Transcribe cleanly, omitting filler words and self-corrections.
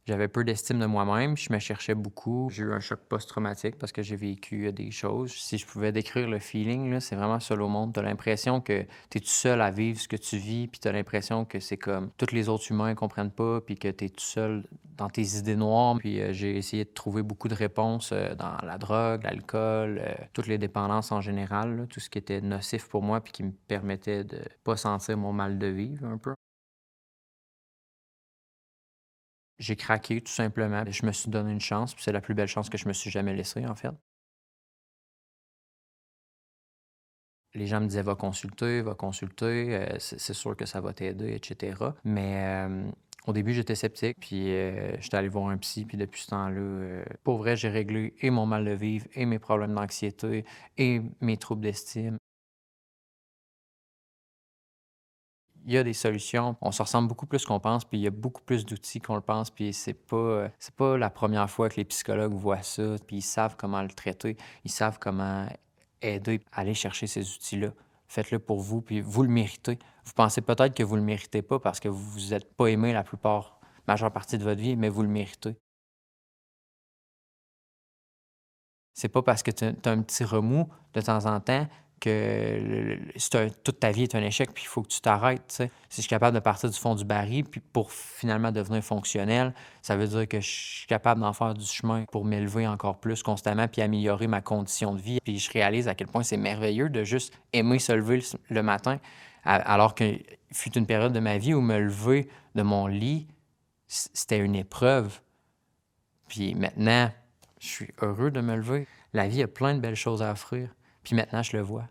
J'avais peu d'estime de moi-même, je me cherchais beaucoup. J'ai eu un choc post-traumatique parce que j'ai vécu des choses. Si je pouvais décrire le feeling, là, c'est vraiment seul au monde. Tu as l'impression que tu es tout seul à vivre ce que tu vis, puis tu as l'impression que c'est comme tous les autres humains ne comprennent pas, puis que tu es tout seul dans tes idées noires. Puis j'ai essayé de trouver beaucoup de réponses dans la drogue, l'alcool, toutes les dépendances en général, là, tout ce qui était nocif pour moi, puis qui me permettait de pas sentir mon mal de vivre un peu. J'ai craqué tout simplement. Je me suis donné une chance, puis c'est la plus belle chance que je me suis jamais laissée, en fait. Les gens me disaient: va consulter, c'est sûr que ça va t'aider» et cetera. Mais au début, j'étais sceptique, puis j'étais allé voir un psy, puis depuis ce temps-là, pour vrai, j'ai réglé et mon mal de vivre et mes problèmes d'anxiété et mes troubles d'estime. Il y a des solutions. On se ressemble beaucoup plus qu'on pense, puis il y a beaucoup plus d'outils qu'on le pense, puis c'est pas la première fois que les psychologues voient ça, puis ils savent comment le traiter. Ils savent comment aider à aller chercher ces outils-là. Faites-le pour vous, puis vous le méritez. Vous pensez peut-être que vous le méritez pas parce que vous êtes pas aimé majeure partie de votre vie, mais vous le méritez. C'est pas parce que tu as un petit remous de temps en temps que toute ta vie est un échec, puis il faut que tu t'arrêtes, tu sais. Si je suis capable de partir du fond du baril, puis pour finalement devenir fonctionnel, ça veut dire que je suis capable d'en faire du chemin pour m'élever encore plus constamment, puis améliorer ma condition de vie. Puis je réalise à quel point c'est merveilleux de juste aimer se lever le matin, alors que fut une période de ma vie où me lever de mon lit, c'était une épreuve. Puis maintenant, je suis heureux de me lever. La vie a plein de belles choses à offrir. Puis maintenant, je le vois.